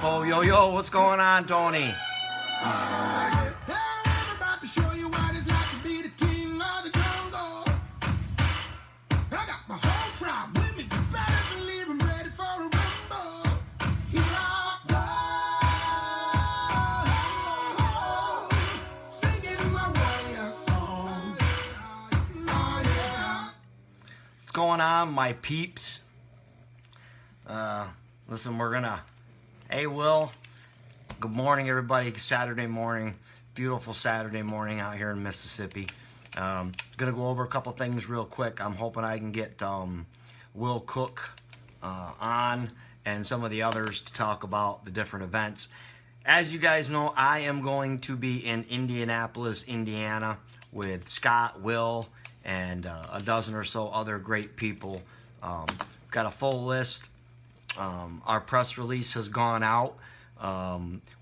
people. Yo, yo, what's going on, Tony? What's going on, my peeps? Listen, hey, Will, good morning, everybody. Saturday morning, beautiful Saturday morning out here in Mississippi. Gonna go over a couple things real quick. I'm hoping I can get Will Cook on and some of the others to talk about the different events. As you guys know, I am going to be in Indianapolis, Indiana with Scott, Will, and a dozen or so other great people. Got a full list. Our press release has gone out.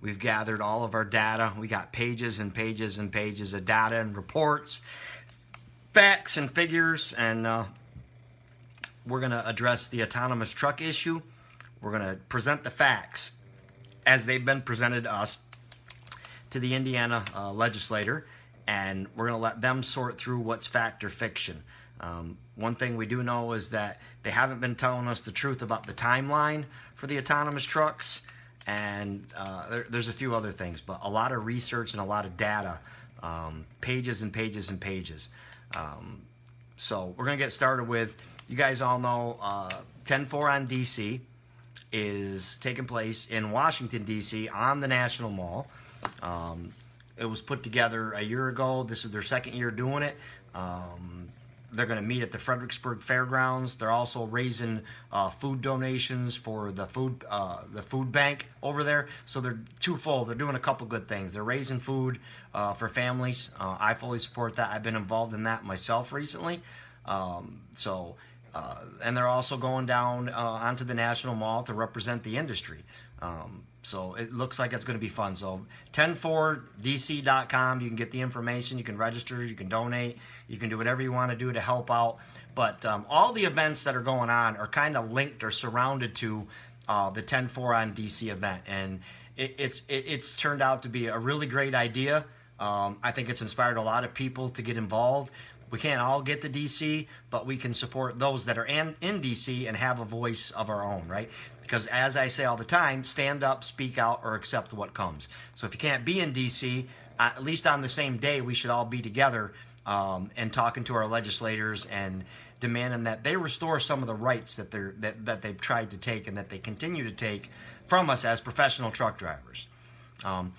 We've gathered all of our data. We got pages and pages and pages of data and reports, facts and figures, and we're going to address the autonomous truck issue. We're going to present the facts as they've been presented to us, to the Indiana legislator, and we're going to let them sort through what's fact or fiction. One thing we do know is that they haven't been telling us the truth about the timeline for the autonomous trucks, and there's a few other things, but a lot of research and a lot of data, pages and pages and pages. So we're going to get started with, you guys all know 10-4 on DC is taking place in Washington, D.C. on the National Mall. It was put together a year ago. This is their second year doing it. They're going to meet at the Fredericksburg Fairgrounds. They're also raising food donations for the food bank over there. So they're twofold. They're doing a couple good things. They're raising food for families. I fully support that. I've been involved in that myself recently. And they're also going down onto the National Mall to represent the industry. So it looks like it's going to be fun. So 104dc.com, you can get the information, you can register, you can donate, you can do whatever you want to do to help out. But all the events that are going on are kind of linked or surrounded to the 10-4 on DC event. And it's turned out to be a really great idea. I think it's inspired a lot of people to get involved. We can't all get to DC, but we can support those that are in DC and have a voice of our own, right? Because as I say all the time, stand up, speak out, or accept what comes. So if you can't be in DC, at least on the same day, we should all be together and talking to our legislators and demanding that they restore some of the rights that they've tried to take and that they continue to take from us as professional truck drivers. I'm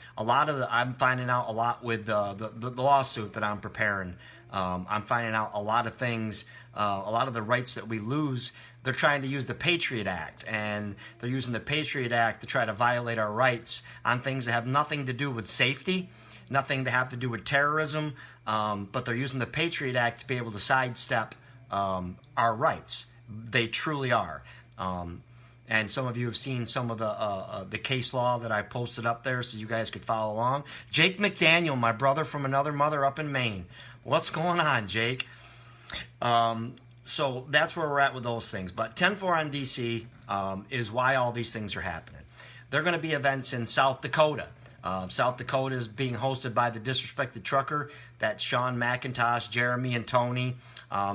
finding out a lot with the lawsuit that I'm preparing. I'm finding out a lot of things, a lot of the rights that we lose. They're trying to use the Patriot Act, and they're using the Patriot Act to try to violate our rights on things that have nothing to do with safety, nothing to have to do with terrorism, but they're using the Patriot Act to be able to sidestep our rights. They truly are. And some of you have seen some of the case law that I posted up there so you guys could follow along. Jake McDaniel, my brother from another mother up in Maine. What's going on, Jake? So that's where we're at with those things. But 10-4 on DC is why all these things are happening. There are going to be events in South Dakota. South Dakota is being hosted by the Disrespected Trucker. That's Shawn, McIntosh, Jeremy, and Tony.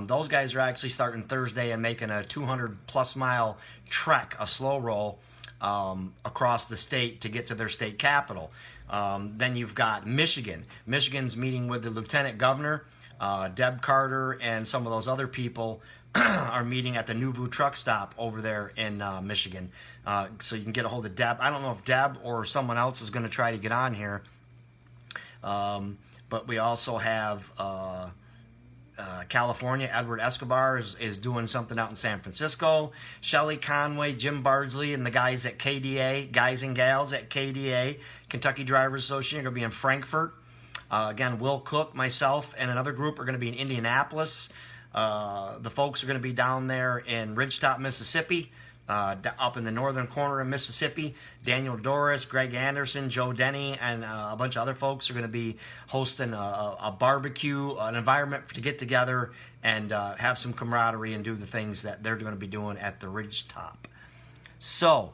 Those guys are actually starting Thursday and making a 200-plus mile trek, a slow roll, across the state to get to their state capital. Then you've got Michigan. Michigan's meeting with the lieutenant governor. Deb Carter and some of those other people are meeting at the Nauvoo truck stop over there in Michigan. So you can get a hold of Deb. I don't know if Deb or someone else is going to try to get on here. But we also have California. Edward Escobar is doing something out in San Francisco. Shelley Conway, Jim Bardsley, and the guys at KDA, guys and gals at KDA, Kentucky Drivers Association, are going to be in Frankfurt. Again, Will Cook, myself, and another group are going to be in Indianapolis. The folks are going to be down there in Ridgetop, Mississippi, up in the northern corner of Mississippi. Daniel Doris, Greg Anderson, Joe Denny, and a bunch of other folks are going to be hosting a barbecue, an environment to get together and have some camaraderie and do the things that they're going to be doing at the Ridgetop. So,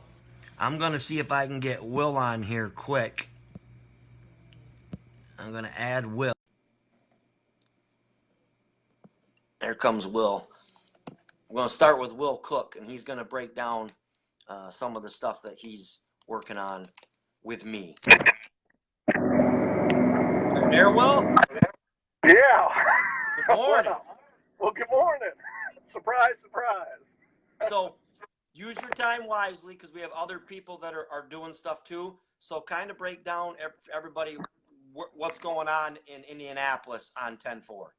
I'm going to see if I can get Will on here quick. I'm going to add Will. There comes Will. We're going to start with Will Cook, and he's going to break down some of the stuff that he's working on with me. Are you there, Will? Yeah. Good morning. Well, good morning. Surprise, surprise. So use your time wisely because we have other people that are doing stuff too. So kind of break down everybody what's going on in Indianapolis on 10-4.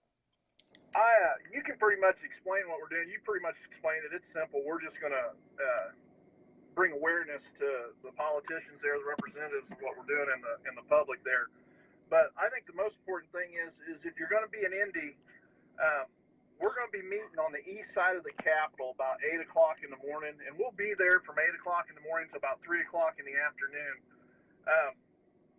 You can pretty much explain what we're doing. You pretty much explained it. It's simple. We're just going to bring awareness to the politicians there, the representatives of what we're doing in the public there. But I think the most important thing is if you're going to be in Indy, we're going to be meeting on the east side of the Capitol about 8 o'clock in the morning, and we'll be there from 8 o'clock in the morning to about 3 o'clock in the afternoon.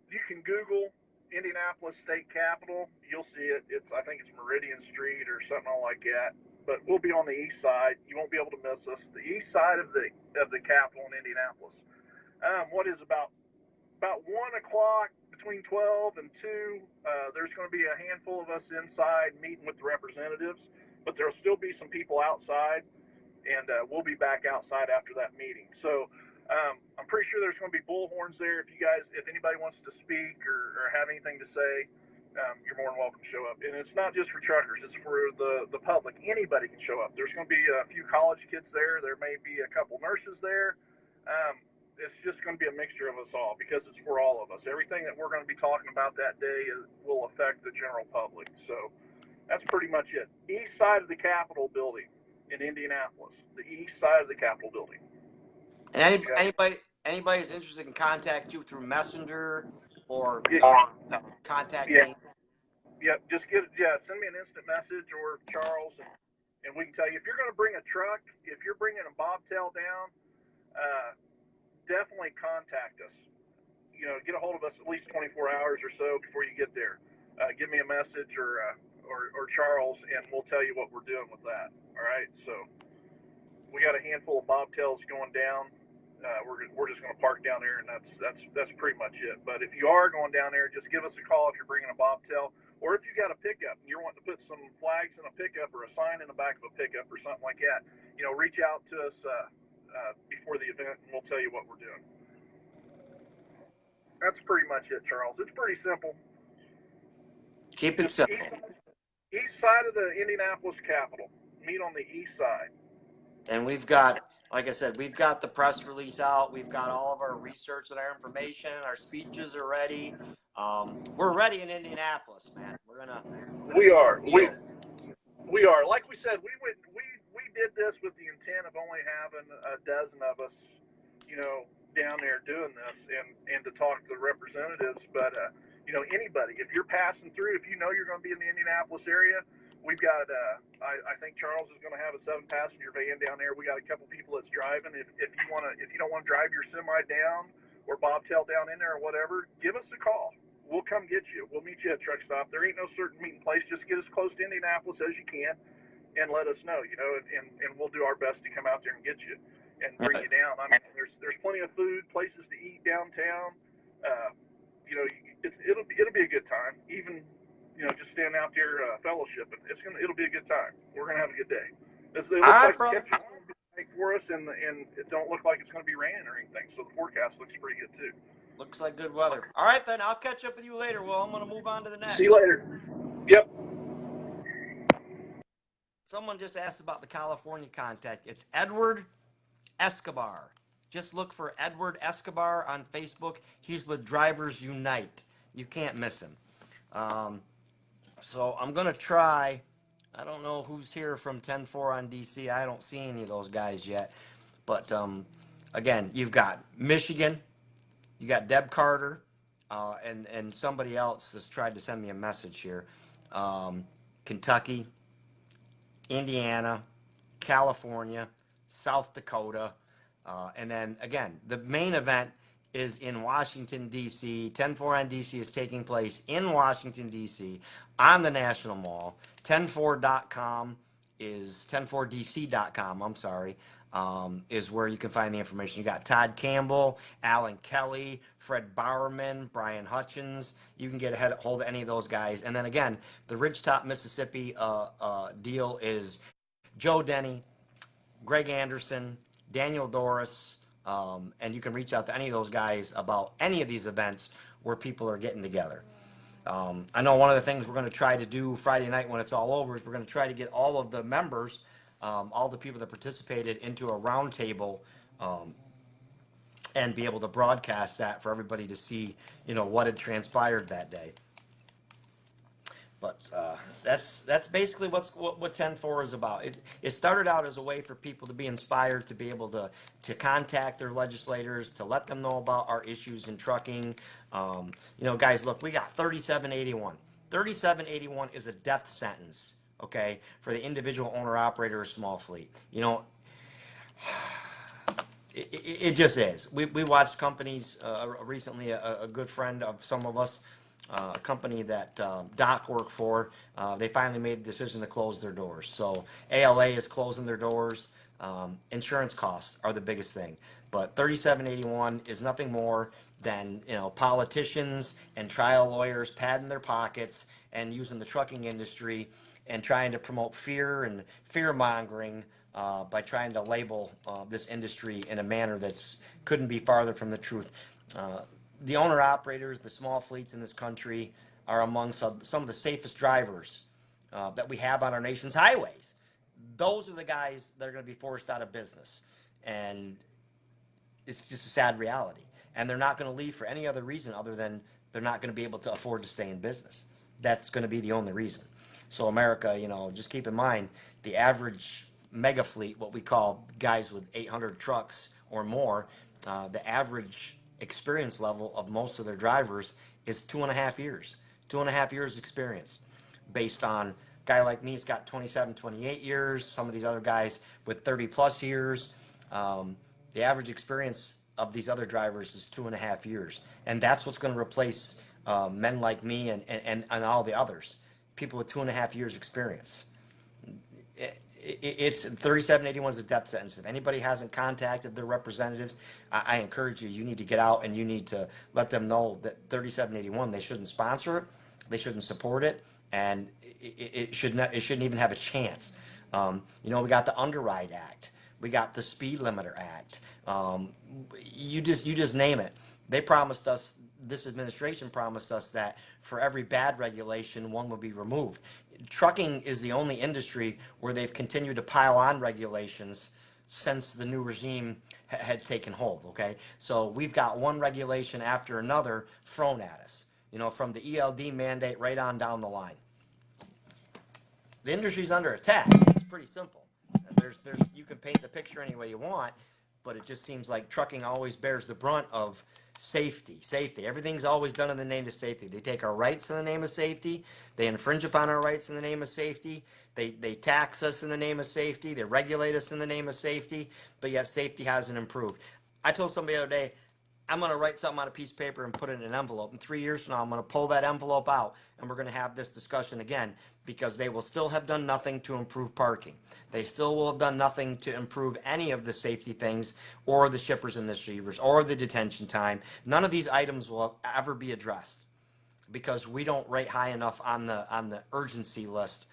You can Google Indianapolis State Capitol. You'll see it. I think it's Meridian Street or something like that. But we'll be on the east side. You won't be able to miss us. The east side of the Capitol in Indianapolis. What is about 1 o'clock, between 12 and 2, there's going to be a handful of us inside meeting with the representatives, but there'll still be some people outside, and we'll be back outside after that meeting. So I'm pretty sure there's going to be bullhorns there. If anybody wants to speak or have anything to say, you're more than welcome to show up. And it's not just for truckers, it's for the public. Anybody can show up. There's going to be a few college kids there. There may be a couple nurses there. It's just going to be a mixture of us all because it's for all of us. Everything that we're going to be talking about that day will affect the general public. So that's pretty much it. East side of the Capitol building in Indianapolis. The east side of the Capitol building. And anybody is interested can contact you through Messenger or contact me. Yep, send me an instant message or Charles, and we can tell you if you're going to bring a truck, if you're bringing a bobtail down, definitely contact us. Get a hold of us at least 24 hours or so before you get there. Give me a message or Charles, and we'll tell you what we're doing with that. All right, so we got a handful of bobtails going down. We're just going to park down there, and that's pretty much it. But if you are going down there, just give us a call if you're bringing a bobtail, or if you got a pickup and you're wanting to put some flags in a pickup or a sign in the back of a pickup or something like that. Reach out to us before the event, and we'll tell you what we're doing. That's pretty much it, Charles. It's pretty simple. Keep it simple. East side of the Indianapolis Capitol. Meet on the east side. And we've got, like I said, we've got the press release out. We've got all of our research and our information. Our speeches are ready. We're ready in Indianapolis, man. We are. Like we said, we did this with the intent of only having a dozen of us, down there doing this and to talk to the representatives. But anybody, if you're passing through, if you're going to be in the Indianapolis area. We've got, I think Charles is going to have a 7-passenger van down there. We got a couple people that's driving. If you don't want to drive your semi down or bobtail down in there or whatever, give us a call. We'll come get you. We'll meet you at a truck stop. There ain't no certain meeting place. Just get as close to Indianapolis as you can and let us know, and we'll do our best to come out there and get you and bring you down. I mean, there's plenty of food, places to eat downtown. It'll be a good time. Even, just standing out there fellowshipping. It'll be a good time. We're gonna have a good day. It looks like the temperature's gonna be for us, and it don't look like it's gonna be raining or anything. So the forecast looks pretty good too. Looks like good weather. All right, then I'll catch up with you later. Well, I'm gonna move on to the next. See you later. Yep. Someone just asked about the California contact. It's Edward Escobar. Just look for Edward Escobar on Facebook. He's with Drivers Unite. You can't miss him. So I'm going to try. I don't know who's here from 10-4 on DC. I don't see any of those guys yet. But, again, you've got Michigan. You got Deb Carter. And somebody else has tried to send me a message here. Kentucky, Indiana, California, South Dakota. And then, again, the main event is in Washington, D.C. 10-4 on D.C. is taking place in Washington, D.C. on the National Mall. 10-4.com is 10-4dc.com, I'm sorry, is where you can find the information. You got Todd Campbell, Alan Kelly, Fred Bowerman, Brian Hutchins. You can get a hold of any of those guys. And then again, the Ridgetop, Mississippi deal is Joe Denny, Greg Anderson, Daniel Doris, and you can reach out to any of those guys about any of these events where people are getting together. I know one of the things we're going to try to do Friday night when it's all over is we're going to try to get all of the members, all the people that participated into a round table, and be able to broadcast that for everybody to see, what had transpired that day. But that's basically what 10-4 is about. It started out as a way for people to be inspired, to be able to contact their legislators, to let them know about our issues in trucking. Guys, look, we got 3781. 3781 is a death sentence, okay, for the individual owner operator of small fleet. It just is. We watched companies recently. A good friend of some of us, a company that Doc worked for, they finally made the decision to close their doors. So ALA is closing their doors. Insurance costs are the biggest thing. But 3781 is nothing more than politicians and trial lawyers padding their pockets and using the trucking industry and trying to promote fear and fear mongering by trying to label this industry in a manner that's couldn't be farther from the truth. The owner-operators, the small fleets in this country are among some of the safest drivers that we have on our nation's highways. Those are the guys that are going to be forced out of business. And it's just a sad reality. And they're not going to leave for any other reason other than they're not going to be able to afford to stay in business. That's going to be the only reason. So America, just keep in mind, the average mega fleet, what we call guys with 800 trucks or more, the average experience level of most of their drivers is 2.5 years. 2.5 years experience. Based on a guy like me, has got 27, 28 years. Some of these other guys with 30 plus years. The average experience of these other drivers is 2.5 years. And that's what's going to replace men like me and all the others. People with 2.5 years experience. It's 3781 is a death sentence. If anybody hasn't contacted their representatives, I encourage you. You need to get out and you need to let them know that 3781. They shouldn't sponsor it, they shouldn't support it, and it shouldn't even have a chance. We got the Underride Act, we got the Speed Limiter Act. You just name it. They promised us. This administration promised us that for every bad regulation, one will be removed. Trucking is the only industry where they've continued to pile on regulations since the new regime had taken hold, okay? So we've got one regulation after another thrown at us, from the ELD mandate right on down the line. The industry's under attack. It's pretty simple. You can paint the picture any way you want, but it just seems like trucking always bears the brunt of safety. Everything's always done in the name of safety. They take our rights in the name of safety. They infringe upon our rights in the name of safety. They tax us in the name of safety. They regulate us in the name of safety. But yet safety hasn't improved. I told somebody the other day, I'm going to write something on a piece of paper and put it in an envelope. And 3 years from now, I'm going to pull that envelope out and we're going to have this discussion again, because they will still have done nothing to improve parking. They still will have done nothing to improve any of the safety things or the shippers and the receivers or the detention time. None of these items will ever be addressed because we don't rate high enough on the urgency list.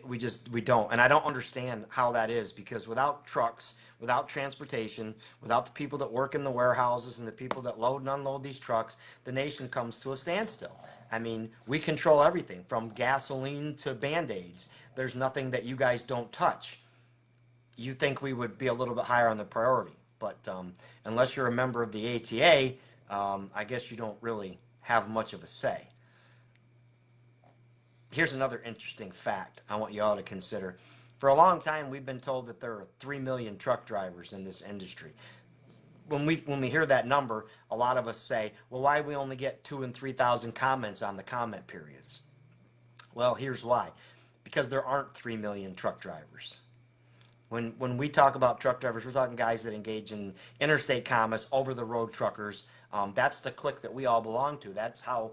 We don't. And I don't understand how that is, because without trucks, without transportation, without the people that work in the warehouses and the people that load and unload these trucks, the nation comes to a standstill. I mean, we control everything from gasoline to Band-Aids. There's nothing that you guys don't touch. You think we would be a little bit higher on the priority, but unless you're a member of the ATA, I guess you don't really have much of a say. Here's another interesting fact I want you all to consider. For a long time, we've been told that there are 3 million truck drivers in this industry. When we hear that number, a lot of us say, well, why do we only get 2,000 and 3,000 comments on the comment periods? Well, here's why. Because there aren't 3 million truck drivers. When we talk about truck drivers, we're talking guys that engage in interstate commerce, over-the-road truckers. That's the clique that we all belong to. That's how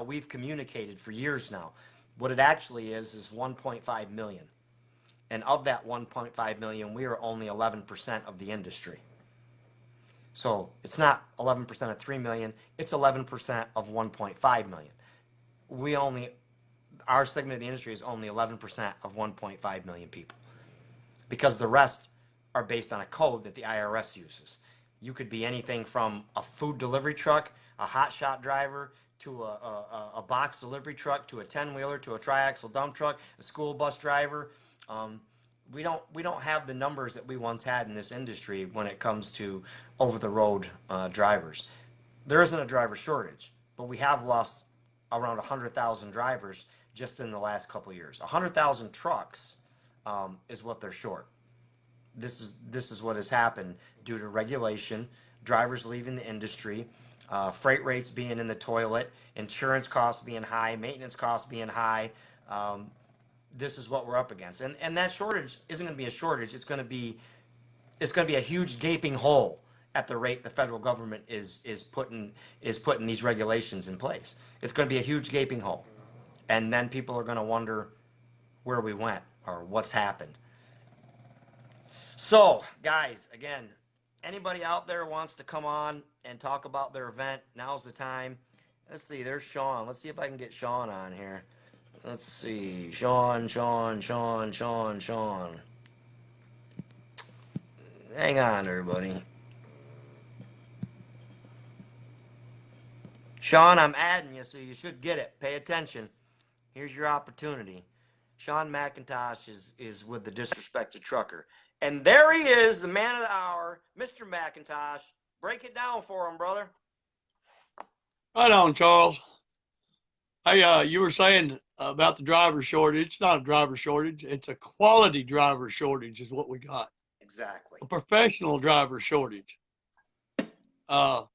we've communicated for years now. What it actually is 1.5 million. And of that 1.5 million, we are only 11% of the industry. So it's not 11% of 3 million, it's 11% of 1.5 million. Our segment of the industry is only 11% of 1.5 million people, because the rest are based on a code that the IRS uses. You could be anything from a food delivery truck, a hot shot driver, to a box delivery truck, to a 10-wheeler, to a triaxle dump truck, a school bus driver. We don't have the numbers that we once had in this industry when it comes to over-the-road drivers. There isn't a driver shortage, but we have lost around 100,000 drivers just in the last couple of years. 100,000 trucks is what they're short. This is what has happened due to regulation, drivers leaving the industry, freight rates being in the toilet, insurance costs being high, maintenance costs being high. This is what we're up against, and that shortage isn't going to be a shortage. It's going to be a huge gaping hole at the rate the federal government is putting these regulations in place. It's going to be a huge gaping hole, and then people are going to wonder where we went or what's happened. So, guys, again, anybody out there wants to come on and talk about their event, now's the time. Let's see, there's Shawn. Let's see if I can get Shawn on here. Let's see, Shawn. Hang on, everybody. Shawn, I'm adding you, so you should get it. Pay attention. Here's your opportunity. Shawn McIntosh is with the Disrespected Trucker. And there he is, the man of the hour, Mr. McIntosh. Break it down for him, brother. Right on, Charles. Hey, you were saying about the driver shortage. It's not a driver shortage. It's a quality driver shortage is what we got. Exactly. A professional driver shortage. But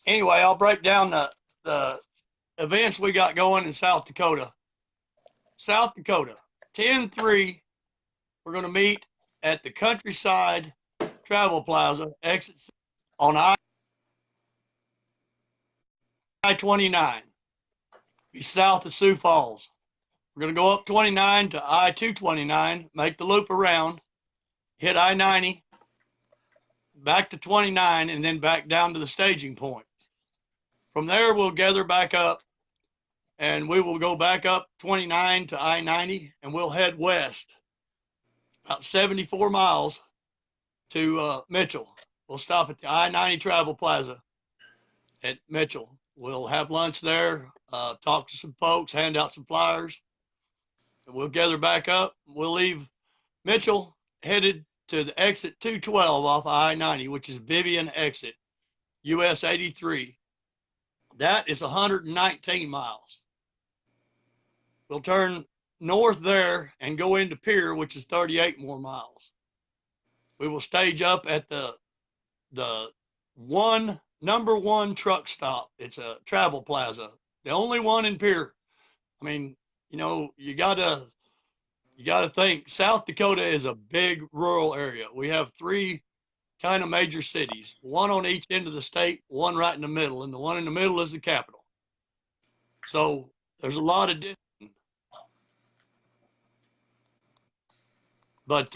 anyway, I'll break down the events we got going in South Dakota. South Dakota, 10-3, we're going to meet at the Countryside Travel Plaza, exit on I-29, south of Sioux Falls. We're going to go up 29 to I-229, make the loop around, hit I-90, back to 29, and then back down to the staging point. From there, we'll gather back up, and we will go back up 29 to I-90, and we'll head west about 74 miles to Mitchell. We'll stop at the I-90 Travel Plaza at Mitchell. We'll have lunch there, talk to some folks, hand out some flyers. We'll gather back up. We'll leave Mitchell, headed to the exit 212 off I-90, which is Vivian exit, US 83. That is 119 miles. We'll turn north there and go into Pierre, which is 38 more miles. We will stage up at the number one truck stop. It's a travel plaza, the only one in Pierre. I mean, you know, you gotta think South Dakota is a big rural area. We have three kind of major cities, one on each end of the state, one right in the middle, and the one in the middle is the capital. So there's a lot of distance. But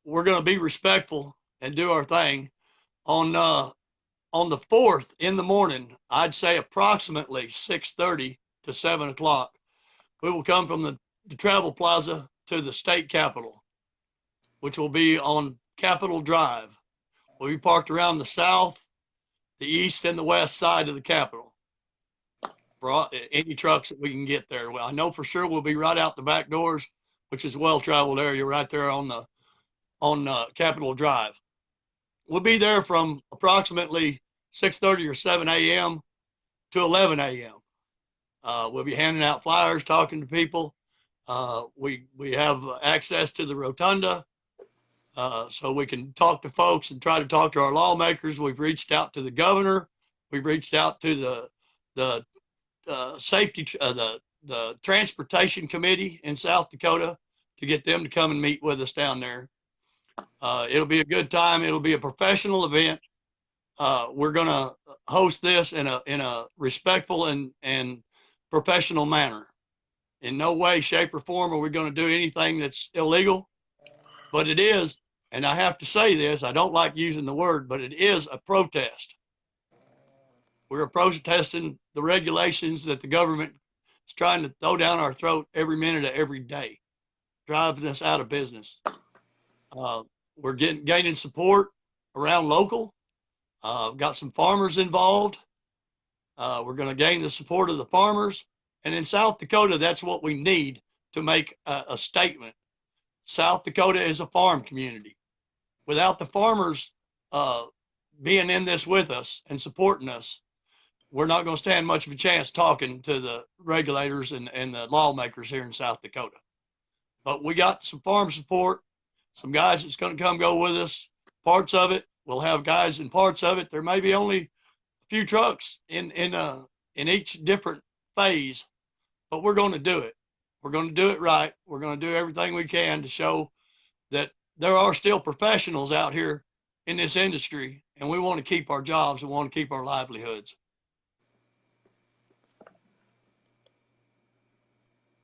we're going to be respectful and do our thing. On the 4th in the morning, I'd say approximately 6:30 to 7 o'clock, we will come from the Travel Plaza to the state capitol, which will be on Capitol Drive. We'll be parked around the south, the east, and the west side of the capitol for any trucks that we can get there. Well, I know for sure we'll be right out the back doors, which is a well-traveled area right there on Capitol Drive. We'll be there from approximately 6:30 or 7 a.m. to 11 a.m. We'll be handing out flyers, talking to people. We have access to the rotunda, so we can talk to folks and try to talk to our lawmakers. We've reached out to the governor. We've reached out to the transportation committee in South Dakota to get them to come and meet with us down there. It'll be a good time. It'll be a professional event. We're going to host this in a respectful and professional manner. In no way, shape, or form are we going to do anything that's illegal, but it is, and I have to say this, I don't like using the word, but it is a protest. We're protesting the regulations that the government is trying to throw down our throat every minute of every day, driving us out of business. We're gaining support around local. Got some farmers involved. We're going to gain the support of the farmers. And in South Dakota, that's what we need to make a statement. South Dakota is a farm community. Without the farmers being in this with us and supporting us, we're not going to stand much of a chance talking to the regulators and the lawmakers here in South Dakota. But we got some farm support, some guys that's going to come go with us. Parts of it, we'll have guys in parts of it. There may be only a few trucks in each different phase, but we're going to do it. We're going to do it right. We're going to do everything we can to show that there are still professionals out here in this industry, and we want to keep our jobs and want to keep our livelihoods.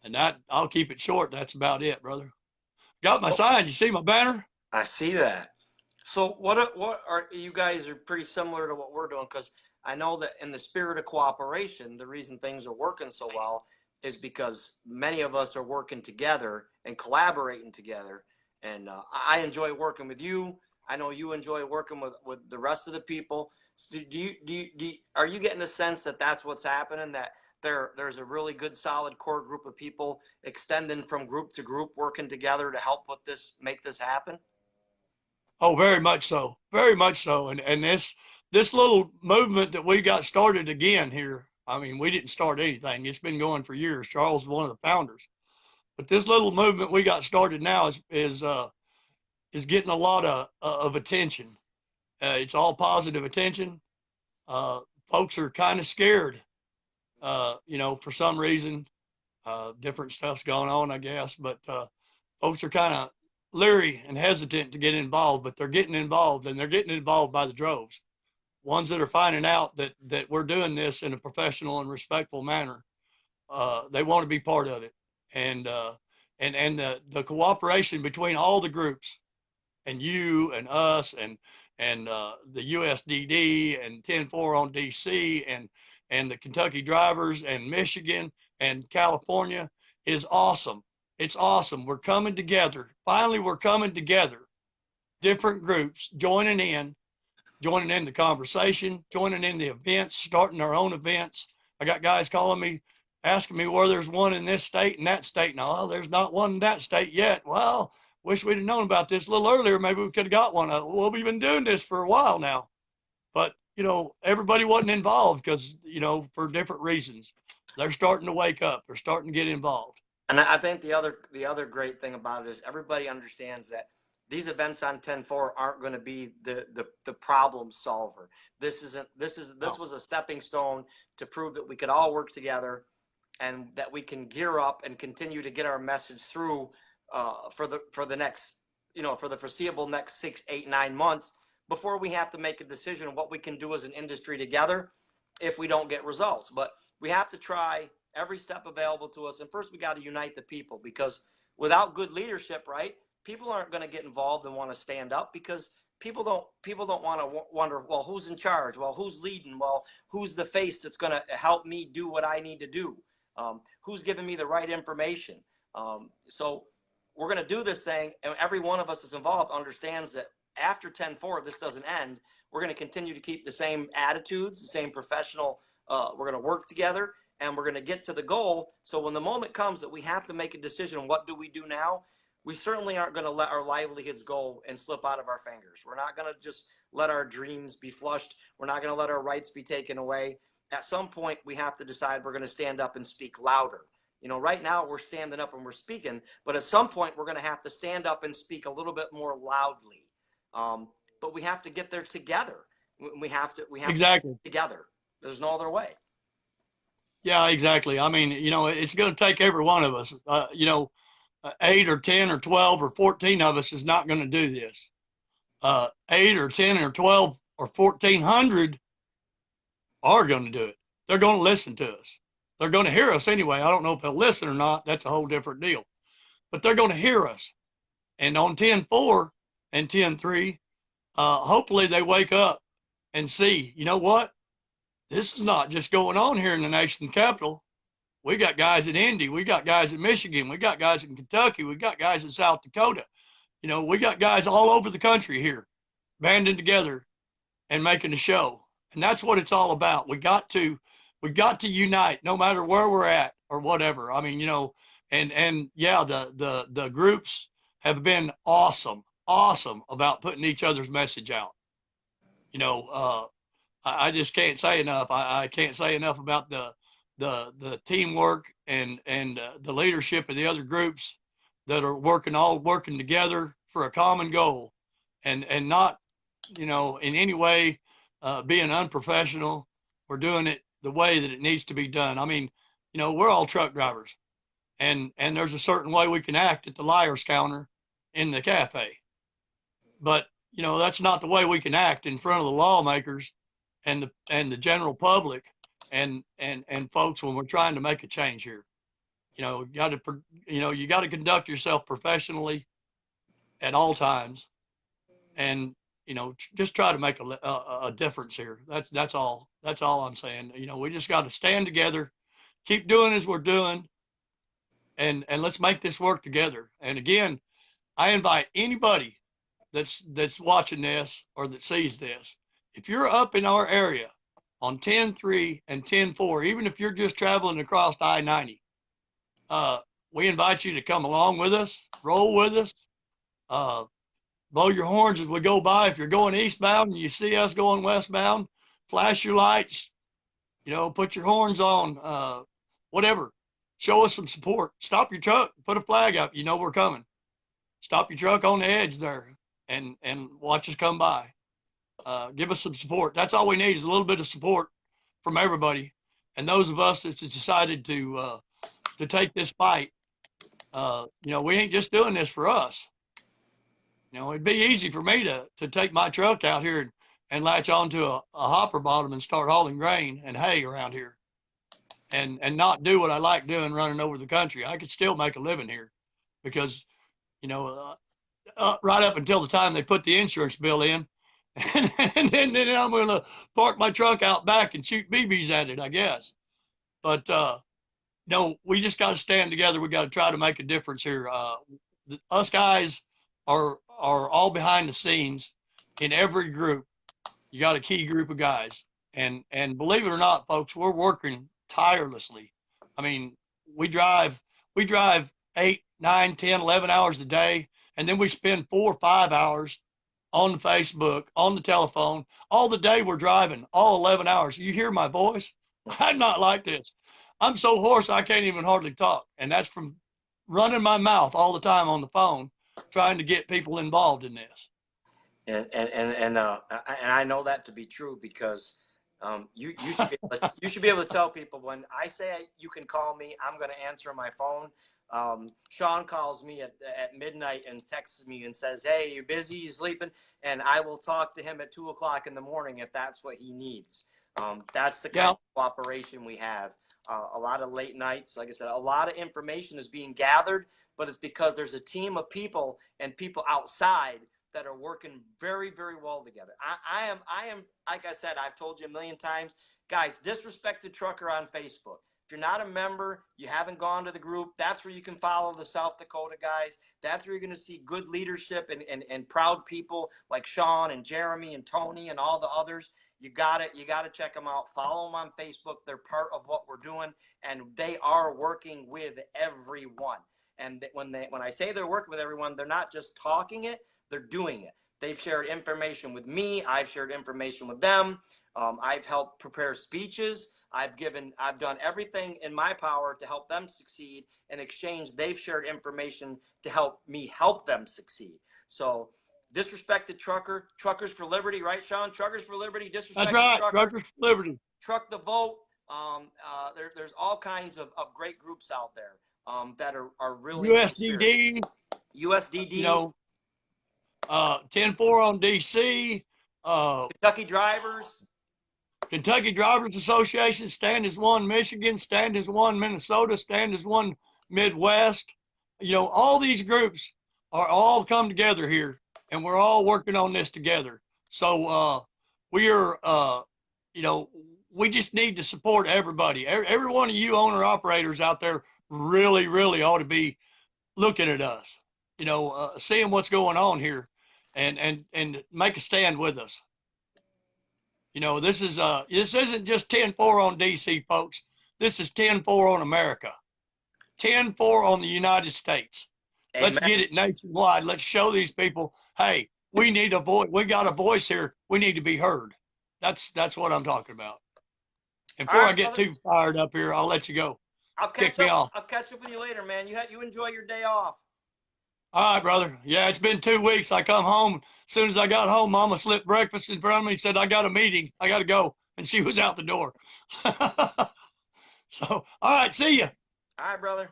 And that, I'll keep it short. That's about it, brother. Got my sign. You see my banner? I see that. So what are you guys are pretty similar to what we're doing, because I know that in the spirit of cooperation, the reason things are working so well is because many of us are working together and collaborating together. And I enjoy working with you. I know you enjoy working with the rest of the people. So are you getting the sense that that's what's happening, that there's a really good solid core group of people extending from group to group, working together to help make this happen? Oh, very much so. Very much so. And this little movement that we got started again here, I mean, we didn't start anything. It's been going for years. Charles is one of the founders. But this little movement we got started now is getting a lot of attention. It's all positive attention. Folks are kind of scared, for some reason. Different stuff's going on, I guess. But folks are kind of leery and hesitant to get involved, but they're getting involved, and they're getting involved by the droves. Ones that are finding out that we're doing this in a professional and respectful manner, they want to be part of it. And the cooperation between all the groups, and you and us and the USDD and 10-4 on DC and the Kentucky drivers and Michigan and California is awesome. It's awesome. We're coming together. Finally, we're coming together. Different groups joining in the conversation, joining in the events, starting our own events. I got guys calling me, asking me where there's one in this state and that state. No, there's not one in that state yet. Well, wish we'd have known about this a little earlier. Maybe we could have got one. Well, we've been doing this for a while now. But, everybody wasn't involved because, for different reasons. They're starting to wake up. They're starting to get involved. And I think the other great thing about it is everybody understands that these events on 10-4 aren't going to be the problem solver. This was a stepping stone to prove that we could all work together and that we can gear up and continue to get our message through for the next, for the foreseeable next 6, 8, 9 months before we have to make a decision on what we can do as an industry together if we don't get results. But we have to try every step available to us. And first we got to unite the people, because without good leadership, right, people aren't going to get involved and want to stand up, because people don't want to wonder, well, who's in charge? Well, who's leading? Well, who's the face that's going to help me do what I need to do? Who's giving me the right information? So we're going to do this thing, and every one of us that's involved understands that after 10-4, this doesn't end. We're going to continue to keep the same attitudes, the same professional. We're going to work together, and we're going to get to the goal. So when the moment comes that we have to make a decision, what do we do now? We certainly aren't going to let our livelihoods go and slip out of our fingers. We're not going to just let our dreams be flushed. We're not going to let our rights be taken away. At some point, we have to decide we're going to stand up and speak louder. Right now we're standing up and we're speaking, but at some point we're going to have to stand up and speak a little bit more loudly. But we have to get there together. We have Exactly. to get together. There's no other way. Yeah, exactly. I mean, it's going to take every one of us. 8 or 10 or 12 or 14 of us is not going to do this. 8 or 10 or 12 or 1,400 are going to do it. They're going to listen to us. They're going to hear us anyway. I don't know if they'll listen or not. That's a whole different deal. But they're going to hear us. And on 10-4 and 10-3, hopefully they wake up and see, you know what? This is not just going on here in the nation's capital. We got guys in Indy. We got guys in Michigan. We got guys in Kentucky. We got guys in South Dakota. You know, we got guys all over the country here banding together and making a show. And that's what it's all about. We got to unite no matter where we're at or whatever. I mean, you know, and yeah, the groups have been awesome about putting each other's message out. You know, I just can't say enough. I can't say enough about the teamwork and the leadership of the other groups that are working together for a common goal, and not, you know, in any way being unprofessional. We're doing it the way that it needs to be done. I mean, you know, we're all truck drivers, and there's a certain way we can act at the liar's counter in the cafe, but you know, that's not the way we can act in front of the lawmakers and the general public and folks when we're trying to make a change here. You know, you got to conduct yourself professionally at all times, and you know, just try to make a difference here. That's all I'm saying. You know, we just got to stand together, keep doing as we're doing, and let's make this work together. And again, I invite anybody that's watching this or that sees this, if you're up in our area on 10-3 and 10-4, even if you're just traveling across I-90, we invite you to come along with us, roll with us, blow your horns as we go by. If you're going eastbound and you see us going westbound, flash your lights, you know, put your horns on, whatever. Show us some support. Stop your truck, put a flag up. You know we're coming. Stop your truck on the edge there and watch us come by. Give us some support. That's all we need is a little bit of support from everybody. And those of us that's decided to take this fight, you know, we ain't just doing this for us. You know, it'd be easy for me to take my truck out here and latch onto a hopper bottom and start hauling grain and hay around here and not do what I like doing, running over the country. I could still make a living here because, you know, right up until the time they put the insurance bill in, and then I'm going to park my truck out back and shoot BBs at it, I guess. But, no, we just got to stand together. We got to try to make a difference here. Us guys are all behind the scenes in every group. You got a key group of guys, and believe it or not, folks, we're working tirelessly. I mean, we drive 8, 9, 10, 11 hours a day, and then we spend 4 or 5 hours on Facebook, on the telephone. All the day we're driving, all 11 hours. You hear my voice? I'm not like this. I'm so hoarse I can't even hardly talk, and that's from running my mouth all the time on the phone, trying to get people involved in this. And I know that to be true because you should be able to tell people when I say you can call me, I'm going to answer my phone. Shawn calls me at midnight and texts me and says, "Hey, you busy? You sleeping?" And I will talk to him at 2 o'clock in the morning if that's what he needs. That's the kind of cooperation we have. A lot of late nights, like I said, a lot of information is being gathered, but it's because there's a team of people and people outside that are working very, very well together. I am, like I said, I've told you a million times, guys, Disrespected Trucker on Facebook. If you're not a member, you haven't gone to the group, that's where you can follow the South Dakota guys. That's where you're going to see good leadership and proud people like Shawn and Jeremy and Tony and all the others. You got to check them out. Follow them on Facebook. They're part of what we're doing, and they are working with everyone. And when I say they're working with everyone, they're not just talking it, they're doing it. They've shared information with me. I've shared information with them. I've helped prepare speeches. I've done everything in my power to help them succeed. In exchange, they've shared information to help me help them succeed. So, Disrespected Trucker, Truckers for Liberty, right, Shawn? Truckers for Liberty, Disrespected That's right, Trucker, Truckers for Liberty. Truck the Vote. There's all kinds of great groups out there that are really USDD. USDD. You know, 10-4 on DC. Kentucky Drivers. Kentucky Drivers Association, stand as one. Michigan, stand as one. Minnesota, stand as one. Midwest, you know, all these groups are all come together here, and we're all working on this together. So we are, you know, we just need to support everybody. Every one of you owner operators out there really, really ought to be looking at us, you know, seeing what's going on here, and make a stand with us. You know, this isn't just 10-4 on DC, folks. This is 10-4 on America. 10-4 on the United States. Amen. Let's get it nationwide. Let's show these people, hey, we need a voice. We got a voice here. We need to be heard. That's what I'm talking about. And before I get too fired up here, I'll let you go. I'll catch up with you later, man. You enjoy your day off. All right, brother. Yeah, it's been 2 weeks. I come home. As soon as I got home, Mama slipped breakfast in front of me, said, I got a meeting. I got to go. And she was out the door. So, all right, see ya. All right, brother.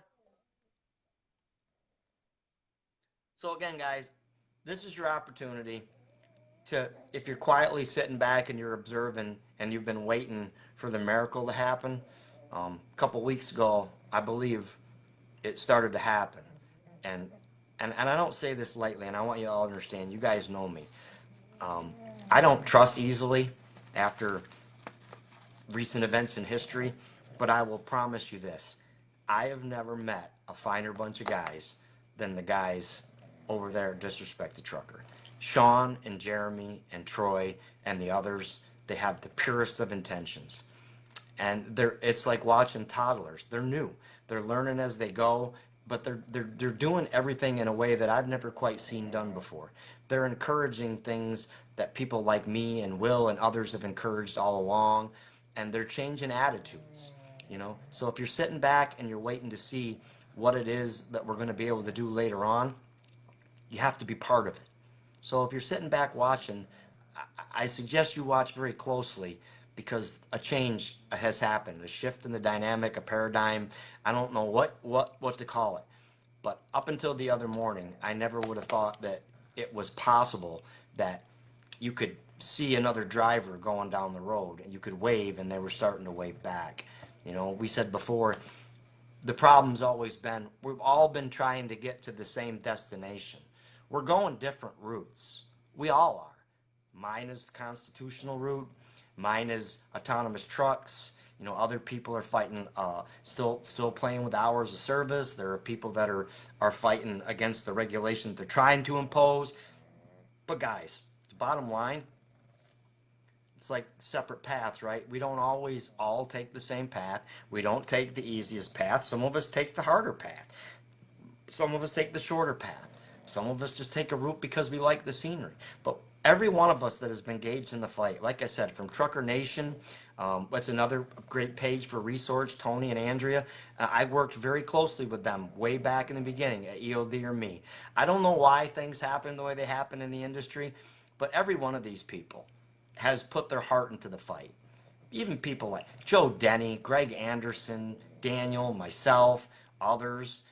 So again, guys, this is your opportunity to, if you're quietly sitting back and you're observing and you've been waiting for the miracle to happen, a couple weeks ago, I believe it started to happen. And I don't say this lightly, and I want you all to understand, you guys know me. I don't trust easily after recent events in history, but I will promise you this. I have never met a finer bunch of guys than the guys over there at Disrespect the Trucker. Shawn and Jeremy and Troy and the others, they have the purest of intentions. And it's like watching toddlers. They're new. They're learning as they go, but they're doing everything in a way that I've never quite seen done before. They're encouraging things that people like me and Will and others have encouraged all along, and they're changing attitudes, you know. So if you're sitting back and you're waiting to see what it is that we're going to be able to do later on, you have to be part of it. So if you're sitting back watching, I suggest you watch very closely, because a change has happened, a shift in the dynamic, a paradigm. I don't know what to call it. But up until the other morning, I never would have thought that it was possible that you could see another driver going down the road and you could wave and they were starting to wave back. You know, we said before, the problem's always been, we've all been trying to get to the same destination. We're going different routes. We all are. Mine is the constitutional route. Mine is autonomous trucks. You know, other people are fighting, still playing with hours of service. There are people that are fighting against the regulations they're trying to impose. But guys, the bottom line, it's like separate paths, right? We don't always all take the same path. We don't take the easiest path. Some of us take the harder path. Some of us take the shorter path. Some of us just take a route because we like the scenery. But every one of us that has been engaged in the fight, like I said, from Trucker Nation, that's another great page for resource, Tony and Andrea. I worked very closely with them way back in the beginning at EOD or me. I don't know why things happen the way they happen in the industry, but every one of these people has put their heart into the fight. Even people like Joe Denny, Greg Anderson, Daniel, myself, others.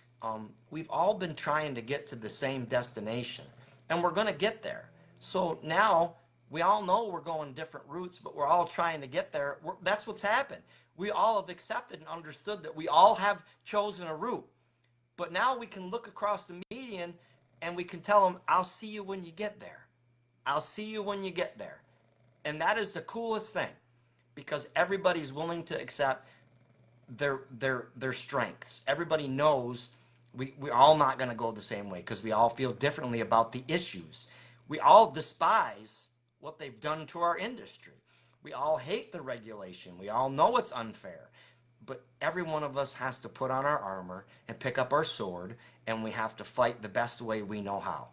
We've all been trying to get to the same destination, and we're going to get there. So now we all know we're going different routes, but we're all trying to get there. That's what's happened. We all have accepted and understood that we all have chosen a route. But now we can look across the median and we can tell them, I'll see you when you get there. I'll see you when you get there. And that is the coolest thing, because everybody's willing to accept their strengths. Everybody knows we're all not going to go the same way, because we all feel differently about the issues. We all despise what they've done to our industry. We all hate the regulation. We all know it's unfair. But every one of us has to put on our armor and pick up our sword, and we have to fight the best way we know how.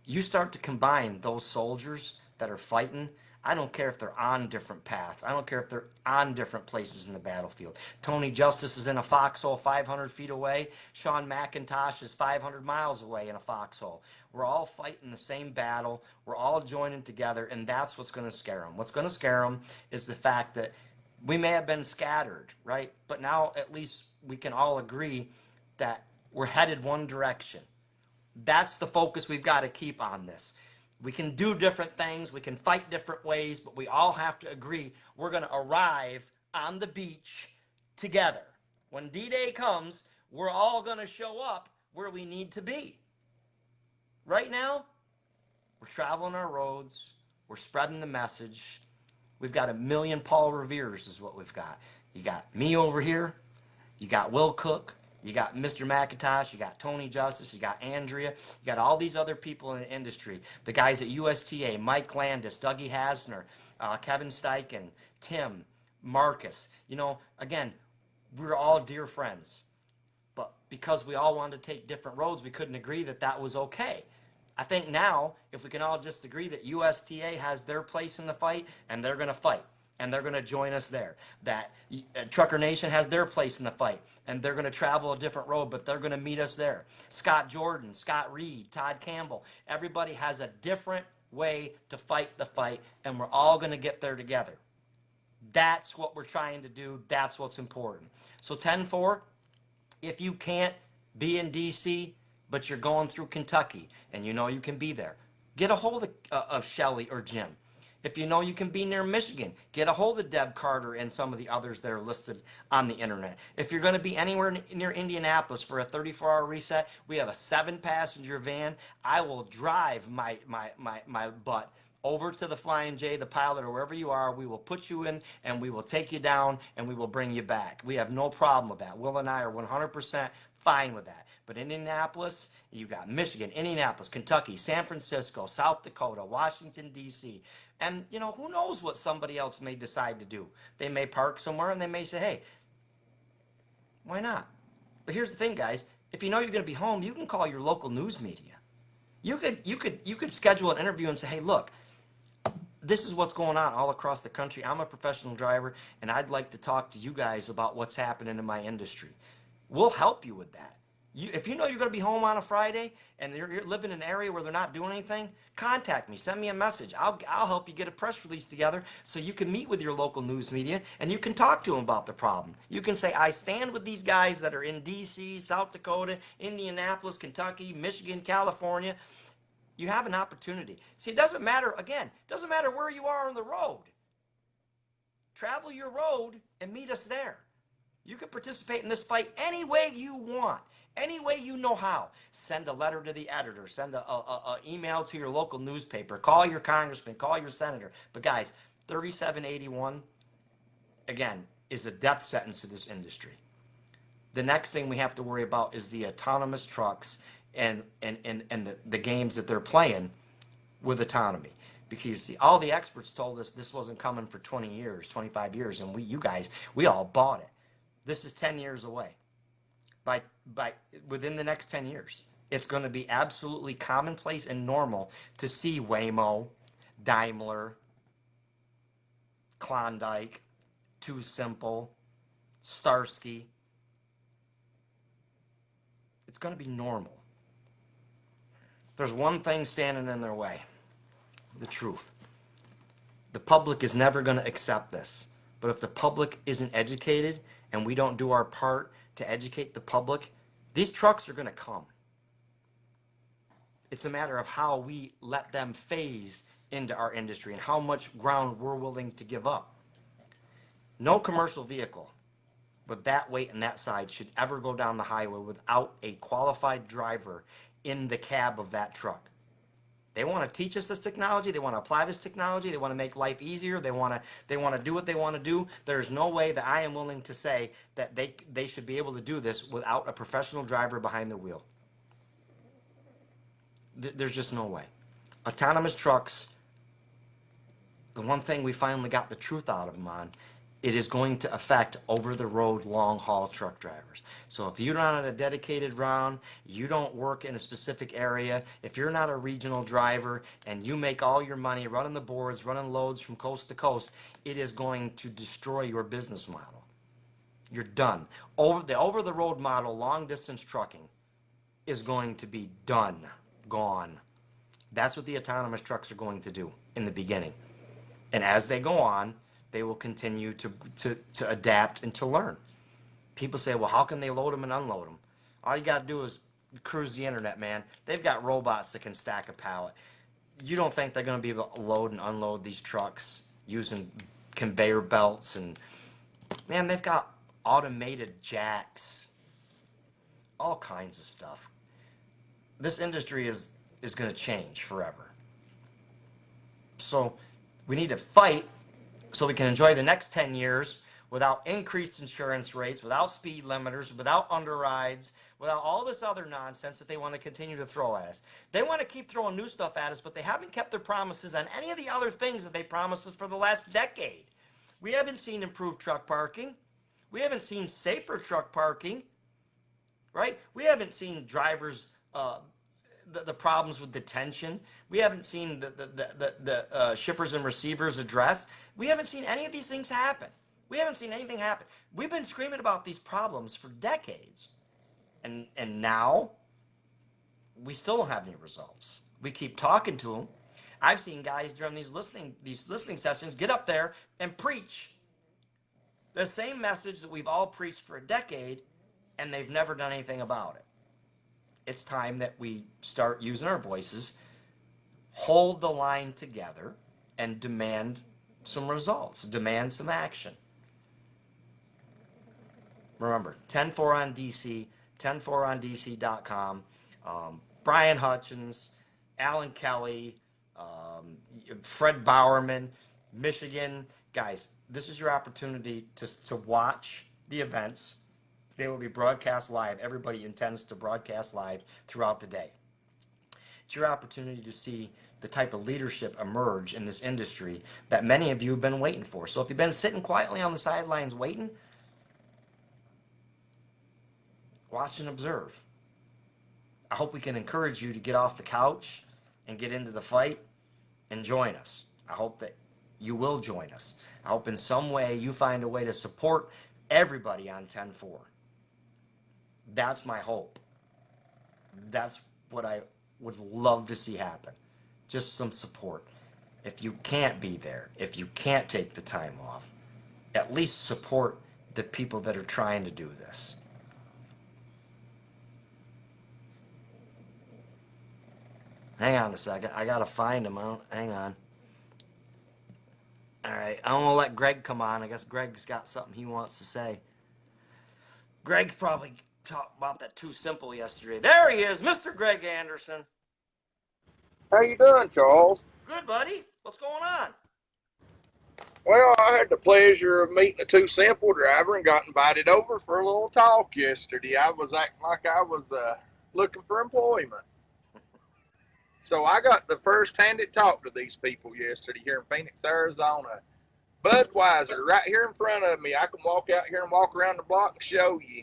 You start to combine those soldiers that are fighting. I don't care if they're on different paths. I don't care if they're on different places in the battlefield. Tony Justice is in a foxhole 500 feet away. Shawn McIntosh is 500 miles away in a foxhole. We're all fighting the same battle. We're all joining together, and that's what's going to scare them. What's going to scare them is the fact that we may have been scattered, right? But now at least we can all agree that we're headed one direction. That's the focus we've got to keep on this. We can do different things. We can fight different ways, but we all have to agree we're going to arrive on the beach together. When D-Day comes, we're all going to show up where we need to be. Right now, we're traveling our roads. We're spreading the message. We've got 1 million Paul Reveres is what we've got. You got me over here. You got Will Cook. You got Mr. McIntosh, you got Tony Justice, you got Andrea, you got all these other people in the industry. The guys at USTA, Mike Landis, Dougie Hasner, Kevin Steichen, Tim, Marcus. You know, again, we're all dear friends. But because we all wanted to take different roads, we couldn't agree that that was okay. I think now, if we can all just agree that USTA has their place in the fight, and they're going to fight, and they're going to join us there. That Trucker Nation has their place in the fight, and they're going to travel a different road, but they're going to meet us there. Scott Jordan, Scott Reed, Todd Campbell, everybody has a different way to fight the fight, and we're all going to get there together. That's what we're trying to do. That's what's important. So 10-4, if you can't be in D.C., but you're going through Kentucky, and you know you can be there, get a hold of Shelly or Jim. If you know you can be near Michigan, get a hold of Deb Carter and some of the others that are listed on the internet. If you're going to be anywhere near Indianapolis for a 34-hour reset, we have a 7-passenger van. I will drive my butt over to the Flying J, the pilot, or wherever you are. We will put you in, and we will take you down, and we will bring you back. We have no problem with that. Will and I are 100% fine with that. But Indianapolis, you got Michigan, Indianapolis, Kentucky, San Francisco, South Dakota, Washington, D.C., and, you know, who knows what somebody else may decide to do. They may park somewhere, and they may say, hey, why not? But here's the thing, guys. If you know you're going to be home, you can call your local news media. You could schedule an interview and say, hey, look, this is what's going on all across the country. I'm a professional driver, and I'd like to talk to you guys about what's happening in my industry. We'll help you with that. If you know you're going to be home on a Friday and you're living in an area where they're not doing anything, contact me. Send me a message. I'll help you get a press release together so you can meet with your local news media and you can talk to them about the problem. You can say, I stand with these guys that are in D.C., South Dakota, Indianapolis, Kentucky, Michigan, California. You have an opportunity. See, it doesn't matter, again, it doesn't matter where you are on the road. Travel your road and meet us there. You can participate in this fight any way you want, any way you know how. Send a letter to the editor, send an email to your local newspaper, call your congressman, call your senator. But guys, 3781, again, is a death sentence to this industry. The next thing we have to worry about is the autonomous trucks and the games that they're playing with autonomy. Because see, all the experts told us this wasn't coming for 20 years, 25 years, and we all bought it. This is 10 years away. Within the next 10 years, it's going to be absolutely commonplace and normal to see Waymo, Daimler, Klondike, Too Simple, Starsky. It's going to be normal. There's one thing standing in their way: the truth. The public is never going to accept this. But if the public isn't educated and we don't do our part to educate the public, these trucks are going to come. It's a matter of how we let them phase into our industry and how much ground we're willing to give up. No commercial vehicle with that weight and that size should ever go down the highway without a qualified driver in the cab of that truck. They want to teach us this technology. They want to apply this technology. They want to make life easier. They want to do what they want to do. There's no way that I am willing to say that they should be able to do this without a professional driver behind the wheel. There's just no way. Autonomous trucks, the one thing we finally got the truth out of them on, it is going to affect over-the-road long-haul truck drivers. So if you're not on a dedicated route, you don't work in a specific area, if you're not a regional driver and you make all your money running the boards, running loads from coast to coast, it is going to destroy your business model. You're done. The over-the-road model, long-distance trucking, is going to be done, gone. That's what the autonomous trucks are going to do in the beginning. And as they go on, they will continue to adapt and to learn. People say, well, how can they load them and unload them? All you got to do is cruise the internet, man. They've got robots that can stack a pallet. you don't think they're going to be able to load and unload these trucks using conveyor belts and, man, they've got automated jacks, all kinds of stuff. This industry is going to change forever. So we need to fight so we can enjoy the next 10 years without increased insurance rates, without speed limiters, without underrides, without all this other nonsense that they want to continue to throw at us. They want to keep throwing new stuff at us, but they haven't kept their promises on any of the other things that they promised us for the last decade. We haven't seen improved truck parking. We haven't seen safer truck parking, right? We haven't seen drivers, the problems with detention. We haven't seen the shippers and receivers addressed. We haven't seen any of these things happen. We haven't seen anything happen. We've been screaming about these problems for decades. And now we still don't have any results. We keep talking to them. I've seen guys during these listening sessions get up there and preach the same message that we've all preached for a decade, and they've never done anything about it. It's time that we start using our voices, hold the line together, and demand some results, demand some action. Remember, 10-4 on DC, 10-4ondc.com. Brian Hutchins, Alan Kelly, Fred Bowerman, Michigan. Guys, this is your opportunity to watch the events. They will be broadcast live. Everybody intends to broadcast live throughout the day. It's your opportunity to see the type of leadership emerge in this industry that many of you have been waiting for. So if you've been sitting quietly on the sidelines waiting, watch and observe. I hope we can encourage you to get off the couch and get into the fight and join us. I hope that you will join us. I hope in some way you find a way to support everybody on 10-4. That's my hope. That's what I would love to see happen. Just some support. If you can't be there, if you can't take the time off, at least support the people that are trying to do this. Hang on a second. I gotta find him. Hang on. All right. I'm gonna let Greg come on. I guess Greg's got something he wants to say. Greg's probably talked about that too simple yesterday. There he is, Mr. Greg Anderson. How you doing, Charles? Good, buddy. What's going on? Well, I had the pleasure of meeting a Too Simple driver and got invited over for a little talk yesterday. I was acting like I was looking for employment. So I got the first-hand talk to these people yesterday here in Phoenix, Arizona. Budweiser right here in front of me. I can walk out here and walk around the block and show you.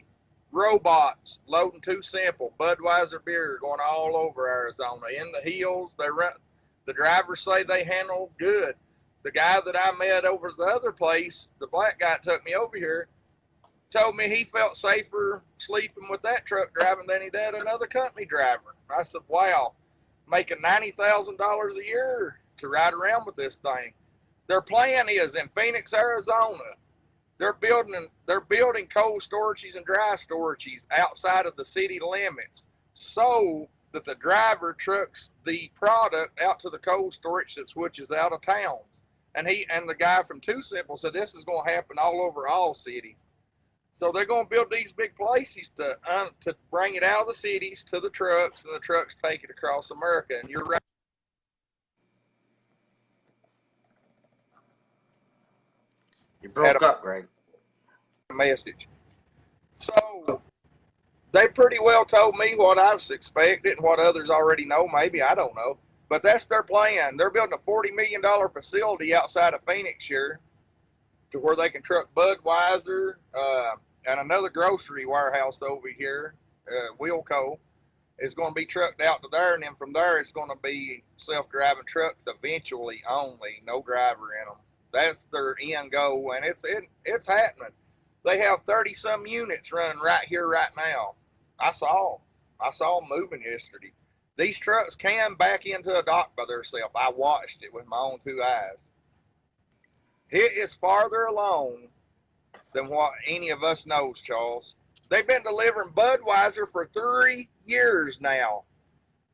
Robots loading Too Simple. Budweiser beer going all over Arizona. In the hills, they run. The drivers say they handle good. The guy that I met over the other place, the black guy that took me over here, told me he felt safer sleeping with that truck driving than he did another company driver. I said, wow, making $90,000 a year to ride around with this thing. Their plan is in Phoenix, Arizona, they're building cold storages and dry storages outside of the city limits so that the driver trucks the product out to the cold storage that switches out of town. And the guy from Too Simple said this is going to happen all over all cities. So they're going to build these big places to bring it out of the cities to the trucks, and the trucks take it across America. And you're right. You broke up, Greg. Message. So they pretty well told me what I was expecting and what others already know. Maybe, I don't know. But that's their plan. They're building a $40 million facility outside of Phoenix here to where they can truck Budweiser and another grocery warehouse over here, Wilco, is going to be trucked out to there. And then from there, it's going to be self-driving trucks eventually only, no driver in them. That's their end goal, and it's happening. They have 30-some units running right here, right now. I saw them moving yesterday. These trucks can back into a dock by themselves. I watched it with my own two eyes. It is farther along than what any of us knows, Charles. They've been delivering Budweiser for 3 years now.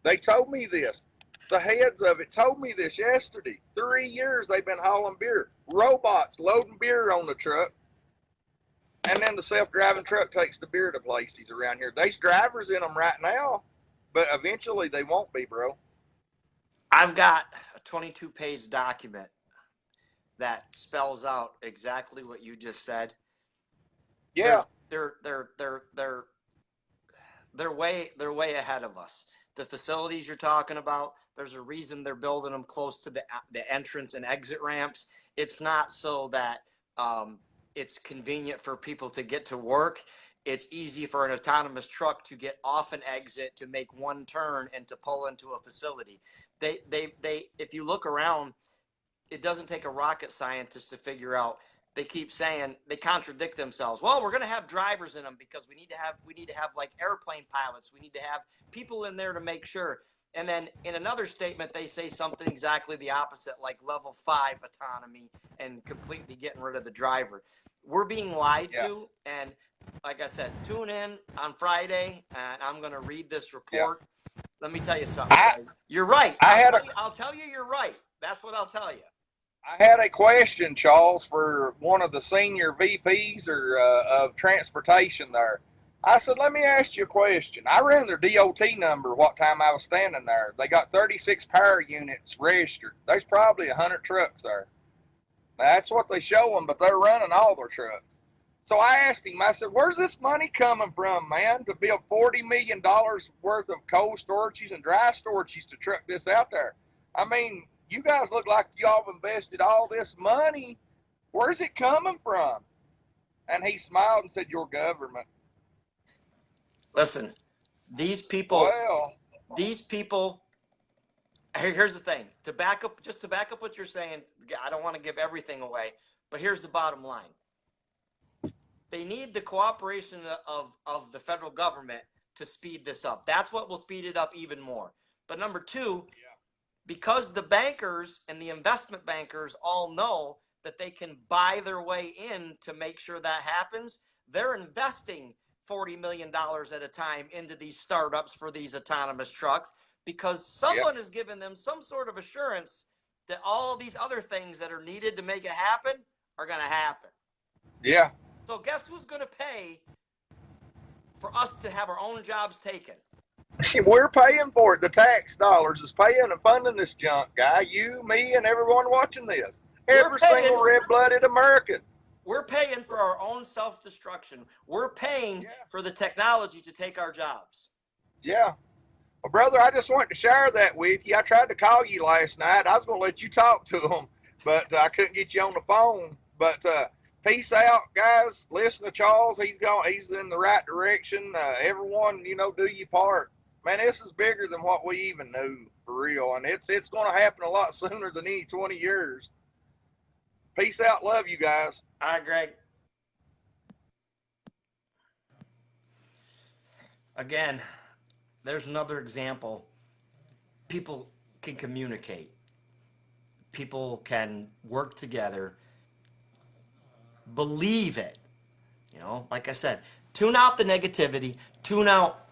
They told me this. The heads of it told me this yesterday. 3 years they've been hauling beer. Robots loading beer on the truck. And then the self-driving truck takes the beer to places around here. There's drivers in them right now, but eventually they won't be, bro. I've got a 22-page document that spells out exactly what you just said. Yeah. They're way ahead of us. The facilities you're talking about, there's a reason they're building them close to the entrance and exit ramps. It's not so that it's convenient for people to get to work. It's easy for an autonomous truck to get off an exit, to make one turn, and to pull into a facility. They if you look around, it doesn't take a rocket scientist to figure out. They keep saying, they contradict themselves. Well, we're going to have drivers in them because we need to have like airplane pilots. We need to have people in there to make sure. And then in another statement, they say something exactly the opposite, like level 5 autonomy and completely getting rid of the driver. We're being lied to. And like I said, tune in on Friday and I'm going to read this report. Let me tell you something. You're right. I'll tell you you're right. That's what I'll tell you. I had a question, Charles, for one of the senior VPs of transportation there. I said, let me ask you a question. I ran their DOT number what time I was standing there. They got 36 power units registered. There's probably 100 trucks there. That's what they show them, but they're running all their trucks. So I asked him, I said, where's this money coming from, man, to build $40 million worth of cold storages and dry storages to truck this out there? I mean, you guys look like y'all have invested all this money. Where's it coming from? And he smiled and said, your government. Listen, these people, here's the thing, to back up what you're saying, I don't want to give everything away, but here's the bottom line. They need the cooperation of the federal government to speed this up. That's what will speed it up even more. But number two, because the bankers and the investment bankers all know that they can buy their way in to make sure that happens, they're investing $40 million at a time into these startups for these autonomous trucks because someone has given them some sort of assurance that all these other things that are needed to make it happen are going to happen. Yeah. So guess who's going to pay for us to have our own jobs taken? We're paying for it. The tax dollars is paying and funding this junk, guy. You, me, and everyone watching this. Every single red-blooded American. We're paying for our own self-destruction. We're paying for the technology to take our jobs. Yeah. Well, brother, I just wanted to share that with you. I tried to call you last night. I was going to let you talk to them, but I couldn't get you on the phone. But peace out, guys. Listen to Charles. He's in the right direction. Everyone, do your part. Man, this is bigger than what we even knew, for real. And it's going to happen a lot sooner than any 20 years. Peace out. Love you guys. All right, Greg. Again, there's another example. People can communicate. People can work together. Believe it. Like I said, tune out the negativity, tune out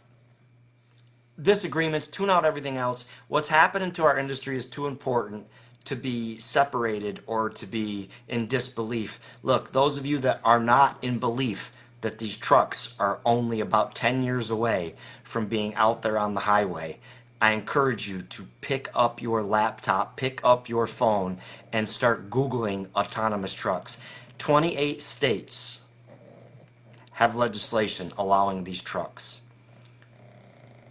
disagreements, tune out everything else. What's happening to our industry is too important to be separated or to be in disbelief. Look, those of you that are not in belief that these trucks are only about 10 years away from being out there on the highway, I encourage you to pick up your laptop, pick up your phone, and start Googling autonomous trucks. 28 states have legislation allowing these trucks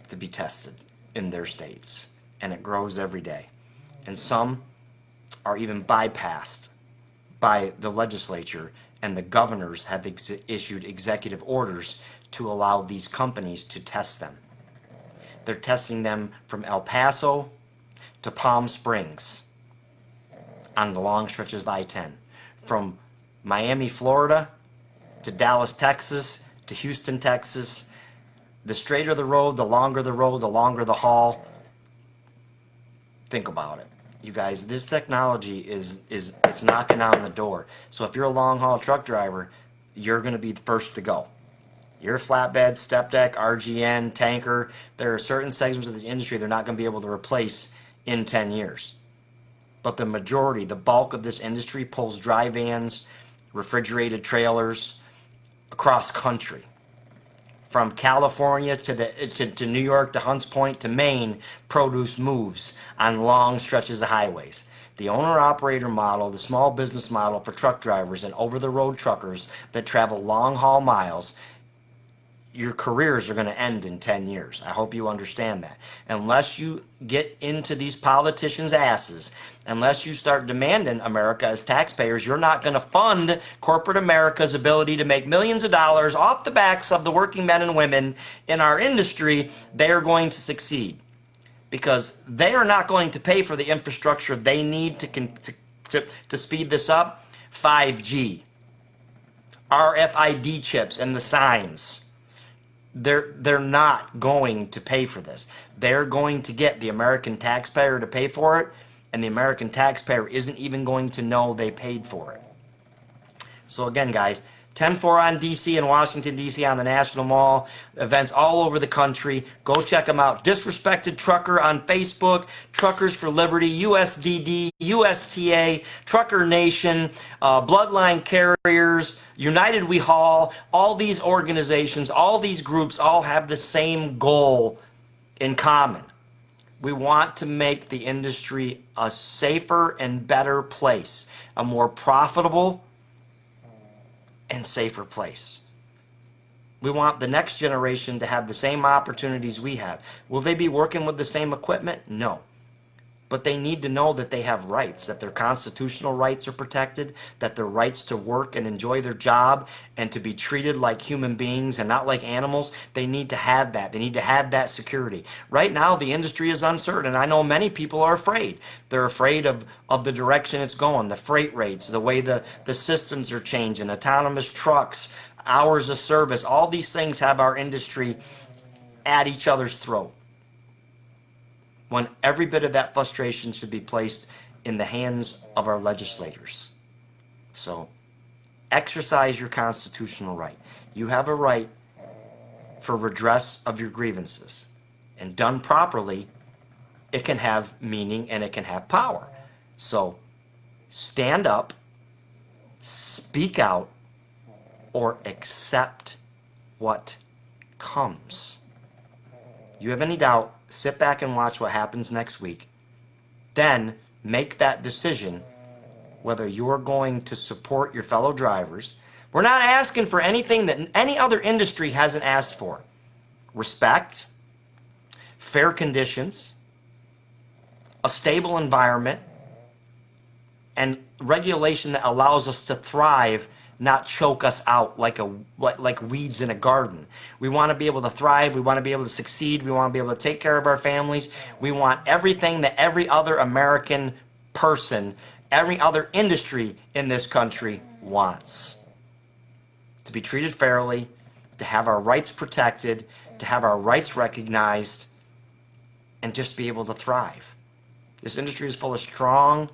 to be tested in their states, and it grows every day. And some are even bypassed by the legislature, and the governors have issued executive orders to allow these companies to test them. They're testing them from El Paso to Palm Springs on the long stretches of I-10, from Miami, Florida to Dallas, Texas to Houston, Texas. The straighter the road, the longer the road, the longer the haul. Think about it. You guys, this technology it's knocking on the door. So if you're a long haul truck driver, you're going to be the first to go. Your flatbed, step deck, RGN, tanker, there are certain segments of this industry they're not going to be able to replace in 10 years. But the majority, the bulk of this industry pulls dry vans, refrigerated trailers across country. From California to New York to Hunts Point to Maine, produce moves on long stretches of highways. The owner-operator model, the small business model for truck drivers and over-the-road truckers that travel long-haul miles, your careers are going to end in 10 years. I hope you understand that. Unless you get into these politicians' asses, unless you start demanding America as taxpayers, you're not going to fund corporate America's ability to make millions of dollars off the backs of the working men and women in our industry. They are going to succeed because they are not going to pay for the infrastructure they need to speed this up. 5G, RFID chips, and the signs. They're not going to pay for this. They're going to get the American taxpayer to pay for it, and the American taxpayer isn't even going to know they paid for it. So again, guys, 10-4 on DC and Washington, D.C. on the National Mall, events all over the country. Go check them out. Disrespected Trucker on Facebook, Truckers for Liberty, USDD, USTA, Trucker Nation, Bloodline Carriers, United We Haul. All these organizations, all these groups all have the same goal in common. We want to make the industry a safer and better place, a more profitable and safer place. We want the next generation to have the same opportunities we have. Will they be working with the same equipment? No. But they need to know that they have rights, that their constitutional rights are protected, that their rights to work and enjoy their job and to be treated like human beings and not like animals, they need to have that. They need to have that security. Right now, the industry is uncertain. I know many people are afraid. They're afraid of the direction it's going, the freight rates, the way the systems are changing, autonomous trucks, hours of service. All these things have our industry at each other's throat, when every bit of that frustration should be placed in the hands of our legislators. So exercise your constitutional right. You have a right for redress of your grievances. And done properly, it can have meaning and it can have power. So stand up, speak out, or accept what comes. You have any doubt, sit back and watch what happens next week. Then make that decision whether you're going to support your fellow drivers. We're not asking for anything that any other industry hasn't asked for. Respect, fair conditions, a stable environment, and regulation that allows us to thrive, not choke us out like weeds in a garden. We want to be able to thrive. We want to be able to succeed. We want to be able to take care of our families. We want everything that every other American person, every other industry in this country wants. To be treated fairly, to have our rights protected, to have our rights recognized, and just be able to thrive. This industry is full of strong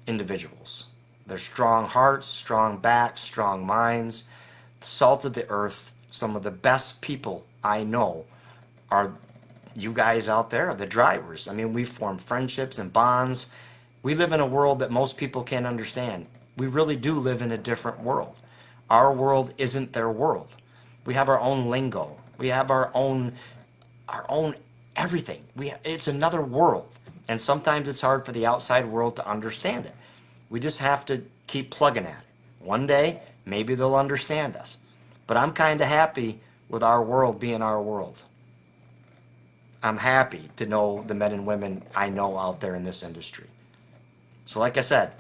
individuals. They're strong hearts, strong backs, strong minds, salt of the earth. Some of the best people I know are you guys out there, the drivers. I mean, we form friendships and bonds. We live in a world that most people can't understand. We really do live in a different world. Our world isn't their world. We have our own lingo. We have our own everything. It's another world. And sometimes it's hard for the outside world to understand it. We just have to keep plugging at it. One day, maybe they'll understand us. But I'm kind of happy with our world being our world. I'm happy to know the men and women I know out there in this industry. So like I said,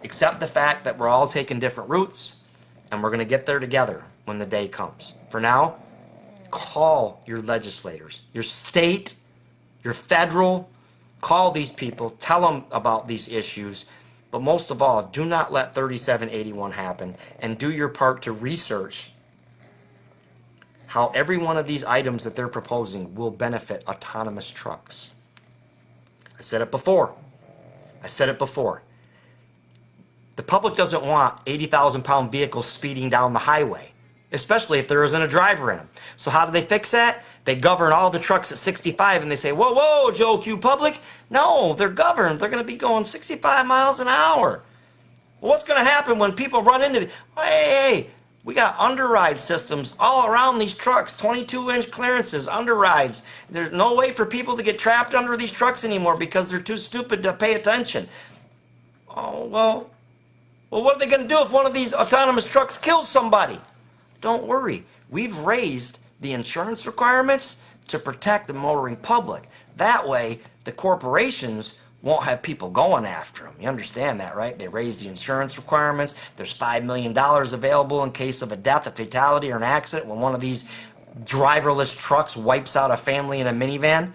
accept the fact that we're all taking different routes, and we're going to get there together when the day comes. For now, call your legislators, your state, your federal. Call these people, tell them about these issues, but most of all, do not let 3781 happen, and do your part to research how every one of these items that they're proposing will benefit autonomous trucks. I said it before. The public doesn't want 80,000-pound vehicles speeding down the highway. especially if there isn't a driver in them. So how do they fix that? They govern all the trucks at 65, and they say, whoa, whoa, Joe Q Public. No, they're governed. They're going to be going 65 miles an hour. Well, what's going to happen when people run into the, hey, we got underride systems all around these trucks, 22-inch clearances, underrides. There's no way for people to get trapped under these trucks anymore because they're too stupid to pay attention. Oh, well, what are they going to do if one of these autonomous trucks kills somebody? Don't worry. We've raised the insurance requirements to protect the motoring public. That way, the corporations won't have people going after them. You understand that, right? They raised the insurance requirements. There's $5 million available in case of a death, a fatality, or an accident when one of these driverless trucks wipes out a family in a minivan.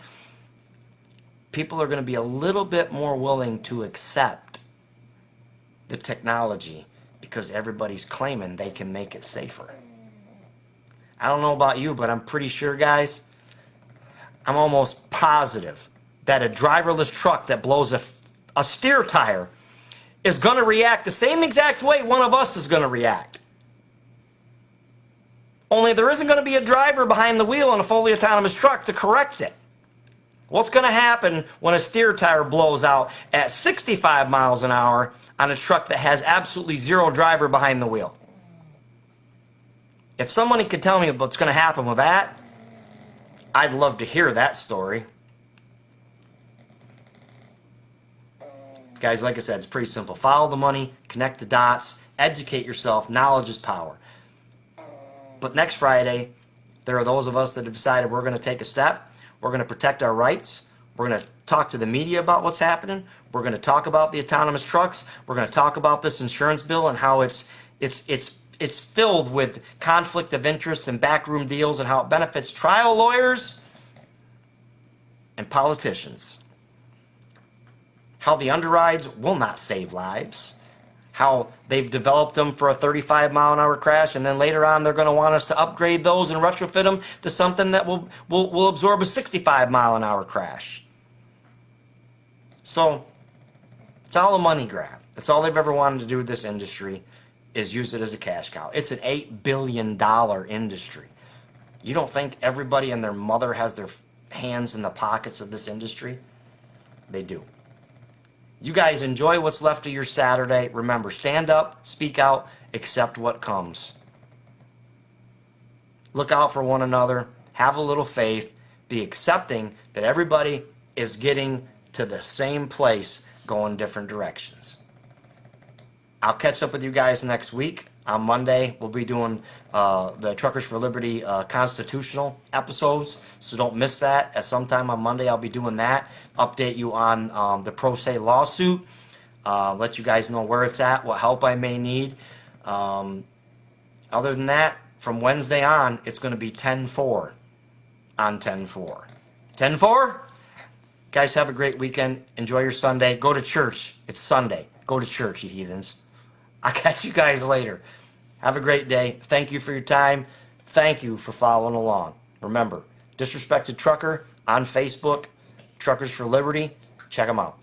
People are going to be a little bit more willing to accept the technology because everybody's claiming they can make it safer. I don't know about you, but I'm pretty sure, guys, I'm almost positive that a driverless truck that blows a steer tire is going to react the same exact way one of us is going to react. Only there isn't going to be a driver behind the wheel in a fully autonomous truck to correct it. What's going to happen when a steer tire blows out at 65 miles an hour on a truck that has absolutely zero driver behind the wheel? If somebody could tell me what's going to happen with that, I'd love to hear that story. Guys, like I said, it's pretty simple. Follow the money, connect the dots, educate yourself. Knowledge is power. But next Friday, there are those of us that have decided we're going to take a step. We're going to protect our rights. We're going to talk to the media about what's happening. We're going to talk about the autonomous trucks. We're going to talk about this insurance bill and how it's filled with conflict of interest and backroom deals and how it benefits trial lawyers and politicians. How the underrides will not save lives. How they've developed them for a 35 mile an hour crash, and then later on they're going to want us to upgrade those and retrofit them to something that will absorb a 65 mile an hour crash. So it's all a money grab. That's all they've ever wanted to do with this industry, is use it as a cash cow. It's an $8 billion industry. You don't think everybody and their mother has their hands in the pockets of this industry? They do. You guys enjoy what's left of your Saturday. Remember, stand up, speak out, accept what comes. Look out for one another. Have a little faith. Be accepting that everybody is getting to the same place, going different directions. I'll catch up with you guys next week. On Monday, we'll be doing the Truckers for Liberty constitutional episodes, so don't miss that. At some time on Monday, I'll be doing that. Update you on the pro se lawsuit. Let you guys know where it's at, what help I may need. Other than that, from Wednesday on, it's going to be 10-4 on 10-4. 10-4? Guys, have a great weekend. Enjoy your Sunday. Go to church. It's Sunday. Go to church, you heathens. I'll catch you guys later. Have a great day. Thank you for your time. Thank you for following along. Remember, Disrespected Trucker on Facebook, Truckers for Liberty. Check them out.